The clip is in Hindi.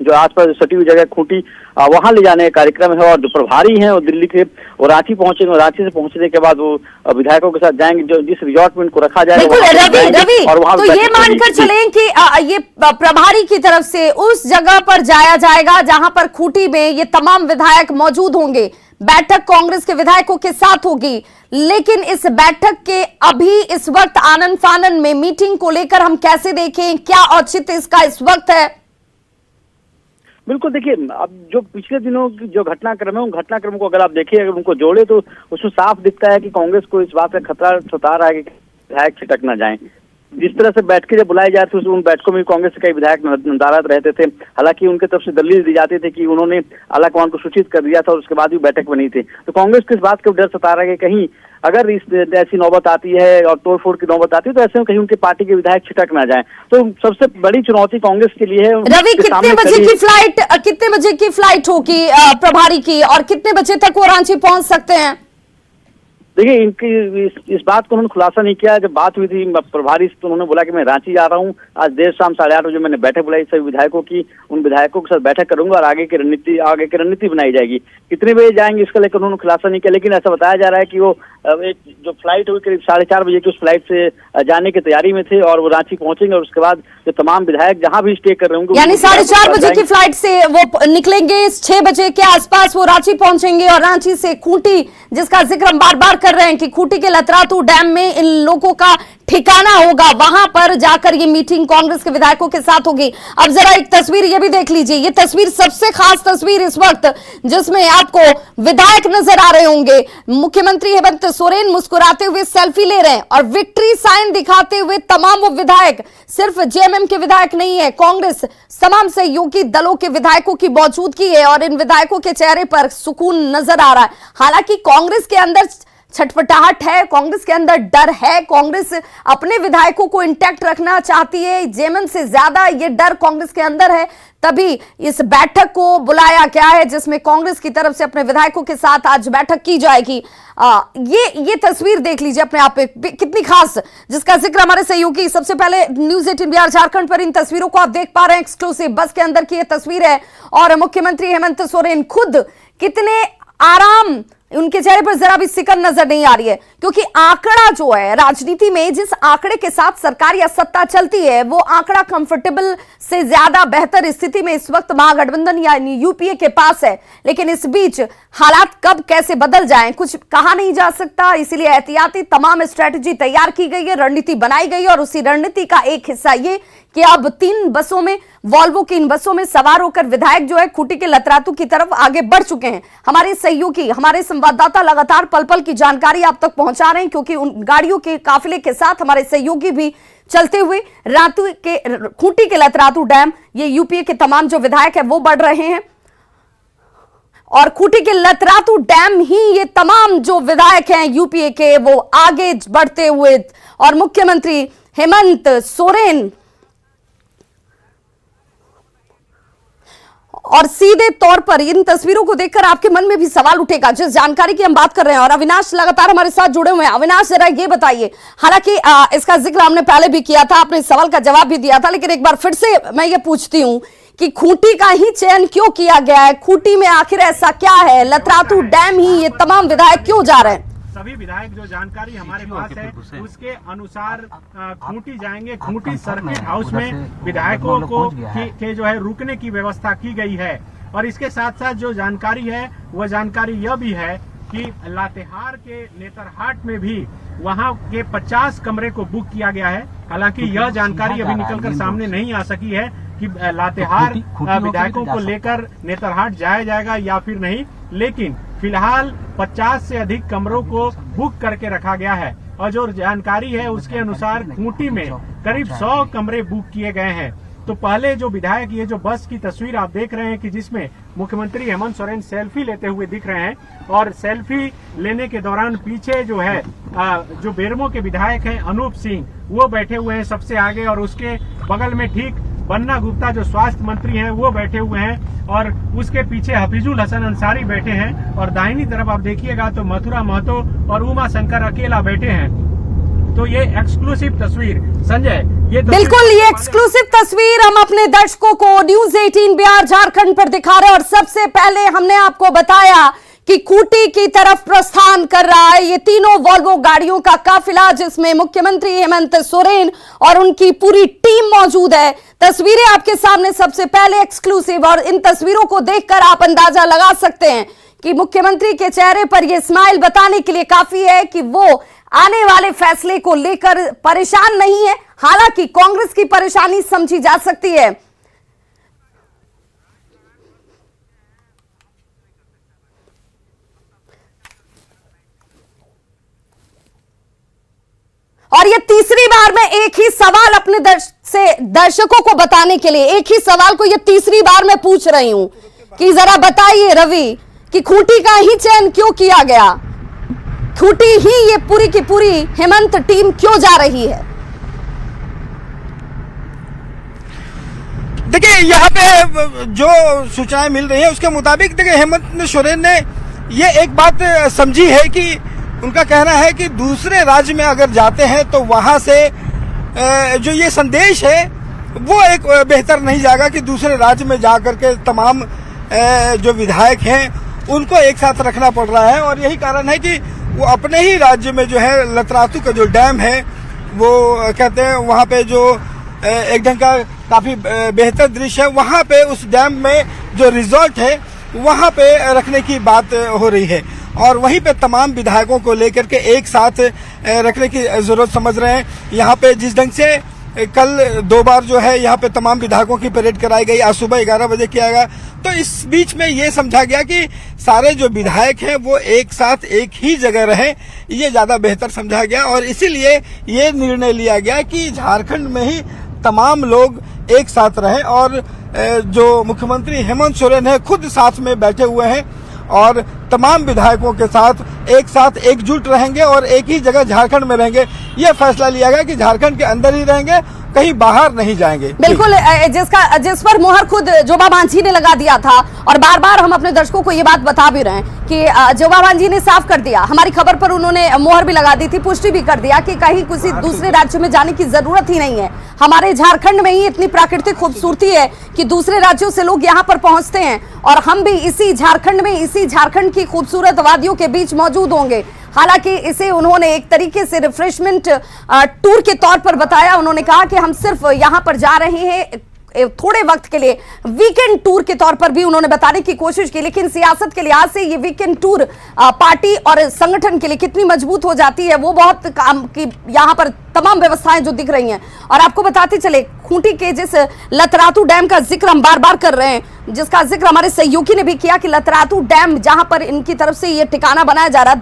जो आसपास सटी हुई जगह खूंटी वहां ले जाने का कार्यक्रम है। और जो प्रभारी हैं वो दिल्ली के वो रांची पहुंचेंगे और रांची से पहुंचने के बाद वो विधायकों के साथ जाएंगे जो जिस रिजॉर्ट में उनको रखा जाएगा। रवि, और वहां तो ये मानकर चलें कि ये प्रभारी की तरफ से उस जगह पर जाया जाएगा जहां पर खूंटी में ये तमाम विधायक मौजूद होंगे। बैठक कांग्रेस के विधायकों के साथ होगी, लेकिन इस बैठक के अभी इस वक्त आनन फानन में मीटिंग को लेकर हम कैसे देखें, क्या औचित्य इसका इस वक्त है? बिल्कुल, देखिए अब जो पिछले दिनों की जो घटनाक्रम है उन घटनाक्रम को अगर आप देखिए, अगर उनको जोड़े तो उसमें साफ दिखता है कि कांग्रेस को इस बात का खतरा सता रहा है कि विधायक छिटक न जाएं। जिस तरह से बैठकें जब बुलाई जाती थी उन बैठकों में कांग्रेस के कई विधायक नदारद रहते थे। हालांकि उनके तरफ से दलील दी जाती थी कि उन्होंने आला कमान को सूचित कर दिया था और उसके बाद भी बैठक बनी थी। तो कांग्रेस को इस बात का डर सता रहा है कि कहीं अगर इस ऐसी नौबत आती है और तोड़फोड़ की नौबत आती है तो ऐसे में कहीं उनके पार्टी के विधायक छिटक ना जाएं। तो सबसे बड़ी चुनौती कांग्रेस के लिए है। रवि, कितने बजे की फ्लाइट होगी प्रभारी की, और कितने बजे तक वो रांची पहुंच सकते हैं? देखिए, इनकी इस बात को उन्होंने खुलासा नहीं किया। जब बात हुई थी प्रभारी से तो उन्होंने बोला कि मैं रांची जा रहा हूं, आज देर शाम 8:30 बजे मैंने बैठक बुलाई सभी विधायकों की, उन विधायकों के साथ बैठक करूंगा और आगे की रणनीति बनाई जाएगी। कितने बजे जाएंगे इसका लेकर उन्होंने खुलासा नहीं किया, लेकिन ऐसा बताया जा रहा है कि वो एक जो फ्लाइट हुई करीब 4:30 बजे की उस फ्लाइट से जाने की तैयारी में थे और वो रांची पहुंचेंगे और उसके बाद जो तमाम विधायक जहां भी स्टे कर रहे होंगे, यानी 4:30 बजे की फ्लाइट से वो निकलेंगे, 6 बजे के आसपास वो रांची पहुंचेंगे और रांची से खूंटी, जिसका जिक्र हम बार बार कर रहे हैं कि खूंटी के लतरातू डैम में इन लोगों का ठिकाना होगा, वहां पर जाकर ये मीटिंग कांग्रेस के विधायकों के साथ होगी। अब जरा एक तस्वीर ये भी देख लीजिए, ये तस्वीर सबसे खास तस्वीर इस वक्त जिसमें आपको विधायक नजर आ रहे होंगे। मुख्यमंत्री हेमंत सोरेन मुस्कुराते हुए सेल्फी ले रहे हैं और विक्ट्री साइन दिखाते हुए तमाम वो विधायक, सिर्फ जेएमएम के विधायक नहीं है, कांग्रेस तमाम सहयोगी दलों के विधायकों की मौजूदगी है और इन विधायकों के चेहरे पर सुकून नजर आ रहा है। हालांकि कांग्रेस के अंदर छटपटाहट है, कांग्रेस के अंदर डर है, कांग्रेस अपने विधायकों को इंटैक्ट रखना चाहती है, जेएमएम से ज्यादा ये डर कांग्रेस के अंदर है। तभी इस बैठक को बुलाया गया है जिसमें कांग्रेस की तरफ से अपने विधायकों के साथ आज बैठक की जाएगी। ये तस्वीर देख लीजिए अपने आप पे कितनी खास, जिसका जिक्र हमारे सहयोगी सबसे पहले न्यूज 18 बिहार झारखंड पर इन तस्वीरों को आप देख पा रहे हैं। एक्सक्लूसिव बस के अंदर की ये तस्वीर है और मुख्यमंत्री हेमंत सोरेन खुद कितने आराम, उनके चेहरे पर जरा भी सिकन नजर नहीं आ रही है, क्योंकि आंकड़ा जो है राजनीति में जिस आंकड़े के साथ सरकार या सत्ता चलती है वो आंकड़ा कंफर्टेबल से ज्यादा बेहतर स्थिति में इस वक्त महागठबंधन यानी यूपीए के पास है। लेकिन इस बीच हालात कब कैसे बदल जाएं कुछ कहा नहीं जा सकता, इसलिए एहतियाती तमाम स्ट्रेटेजी तैयार की गई है, रणनीति बनाई गई है और उसी रणनीति का एक हिस्सा ये कि अब 3 बसों में, वॉल्वो की इन बसों में सवार होकर विधायक जो है खूंटी के लतरातू की तरफ आगे बढ़ चुके हैं। हमारे सहयोगी, हमारे संवाददाता लगातार पल पल की जानकारी आप तक पहुंचा रहे हैं, क्योंकि उन गाड़ियों के काफिले के साथ हमारे सहयोगी भी चलते हुए खूंटी के लतरातू डैम, ये यूपीए के तमाम जो विधायक है वो बढ़ रहे हैं और खूंटी के लतरातू डैम ही ये तमाम जो विधायक हैं यूपीए के वो आगे बढ़ते हुए और मुख्यमंत्री हेमंत सोरेन और सीधे तौर पर इन तस्वीरों को देखकर आपके मन में भी सवाल उठेगा जिस जानकारी की हम बात कर रहे हैं। और अविनाश लगातार हमारे साथ जुड़े हुए हैं। अविनाश, जरा ये बताइए, हालांकि इसका जिक्र हमने पहले भी किया था, आपने इस सवाल का जवाब भी दिया था, लेकिन एक बार फिर से मैं ये पूछती हूं कि खूंटी का ही चयन क्यों किया गया है? खूंटी में आखिर ऐसा क्या है? लतरातू डैम ही ये तमाम विधायक क्यों जा रहे हैं? सभी विधायक जो जानकारी हमारे पास है उसके अनुसार खूंटी जाएंगे। खूंटी सर्किट हाउस में विधायकों को के जो है रुकने की व्यवस्था की गई है। और इसके साथ साथ जो जानकारी है वह जानकारी यह भी है कि लातेहार के नेतरहाट में भी वहां के 50 कमरे को बुक किया गया है। हालांकि यह जानकारी अभी निकलकर सामने नहीं आ सकी है कि लातेहार विधायकों को लेकर नेतरहाट जाया जाएगा या फिर नहीं, लेकिन फिलहाल 50 से अधिक कमरों को बुक करके रखा गया है। और जो जानकारी है उसके अनुसार खूंटी में करीब 100 कमरे बुक किए गए हैं। तो पहले जो विधायक, ये जो बस की तस्वीर आप देख रहे हैं कि जिसमें मुख्यमंत्री हेमंत सोरेन सेल्फी लेते हुए दिख रहे हैं और सेल्फी लेने के दौरान पीछे जो है जो बेरमो के विधायक हैं अनूप सिंह, वो बैठे हुए हैं सबसे आगे और उसके बगल में ठीक बन्ना गुप्ता जो स्वास्थ्य मंत्री हैं वो बैठे हुए हैं और उसके पीछे हफीजुल हसन अंसारी बैठे हैं और दाहिनी तरफ आप देखिएगा तो मथुरा महतो और उमा शंकर अकेला बैठे हैं। तो ये एक्सक्लूसिव तस्वीर, संजय, बिल्कुल, ये एक्सक्लूसिव तस्वीर हम अपने दर्शकों को न्यूज 18 बिहार झारखंड पर दिखा रहे हैं। और सबसे पहले हमने आपको बताया कि खूंटी की तरफ प्रस्थान कर रहा है ये तीनों वॉल्वो गाड़ियों का काफिला, जिसमें मुख्यमंत्री हेमंत सोरेन और उनकी पूरी टीम मौजूद है। तस्वीरें आपके सामने सबसे पहले एक्सक्लूसिव, और इन तस्वीरों को देखकर आप अंदाजा लगा सकते हैं कि मुख्यमंत्री के चेहरे पर यह स्माइल बताने के लिए काफी है कि वो आने वाले फैसले को लेकर परेशान नहीं है। हालांकि कांग्रेस की परेशानी समझी जा सकती है। और ये तीसरी बार मैं एक ही सवाल अपने दर्शकों को बताने के लिए, एक ही सवाल को ये तीसरी बार मैं पूछ रही हूं कि जरा बताइए रवि कि खूंटी का ही चयन क्यों किया गया? खूंटी ही ये पूरी की पूरी हेमंत टीम क्यों जा रही है? देखिए, यहाँ पे जो सूचनाएं मिल रही है उसके मुताबिक देखिए हेमंत सोरेन ने ये एक बात समझी है कि उनका कहना है कि दूसरे राज्य में अगर जाते हैं तो वहां से जो ये संदेश है वो एक बेहतर नहीं जाएगा कि दूसरे राज्य में जाकर के तमाम जो विधायक हैं उनको एक साथ रखना पड़ रहा है। और यही कारण है कि वो अपने ही राज्य में जो है लतरातू का जो डैम है वो कहते हैं वहां पे जो एक ढंग का काफी बेहतर दृश्य है, वहां पे उस डैम में जो रिजॉर्ट है वहां पे रखने की बात हो रही है। और वहीं पे तमाम विधायकों को लेकर के एक साथ रखने की जरूरत समझ रहे हैं। यहाँ पे जिस ढंग से कल 2 बार जो है यहाँ पे तमाम विधायकों की परेड कराई गई, आज सुबह 11 बजे किया गया, तो इस बीच में ये समझा गया कि सारे जो विधायक हैं वो एक साथ एक ही जगह रहें, ये ज्यादा बेहतर समझा गया। और इसीलिए ये निर्णय लिया गया कि झारखंड में ही तमाम लोग एक साथ रहें। और जो मुख्यमंत्री हेमंत सोरेन है खुद साथ में बैठे हुए हैं और तमाम विधायकों के साथ एकजुट रहेंगे और एक ही जगह झारखंड में रहेंगे। यह फैसला लिया गया कि झारखंड के अंदर ही रहेंगे, कहीं बाहर नहीं जाएंगे। बिल्कुल, जिस पर मोहर खुद जोबा मांझी ने लगा दिया था। और बार बार हम अपने दर्शकों को ये बात बता भी रहे हैं कि जोबा मांझी ने साफ कर दिया, हमारी खबर पर उन्होंने मोहर भी लगा दी थी, पुष्टि भी कर दिया कि कहीं किसी दूसरे राज्य में जाने की जरूरत ही नहीं है। हमारे झारखंड में ही इतनी प्राकृतिक खूबसूरती है कि दूसरे राज्यों से लोग यहाँ पर पहुंचते हैं और हम भी इसी झारखंड में, इसी झारखंड की खूबसूरत वादियों के बीच मौजूद होंगे। हालांकि इसे उन्होंने एक तरीके से रिफ्रेशमेंट टूर के तौर पर बताया। उन्होंने कहा कि हम सिर्फ यहां पर जा रहे हैं थोड़े वक्त के लिए, वीकेंड टूर के तौर पर भी उन्होंने बताने की कोशिश की। लेकिन सियासत के लिहाज से ये वीकेंड टूर पार्टी और संगठन के लिए कितनी मजबूत हो जाती है वो बहुत काम की यहाँ पर तमाम व्यवस्थाएं जो दिख रही हैं। और आपको बताते चले, खूंटी के जिस लतरातू डैम का जिक्र हम बार बार कर रहे हैं, जिसका जिक्र हमारे सहयोगी ने भी किया कि लतरातू डैम जहां पर इनकी तरफ से ये ठिकाना बनाया जा रहा है,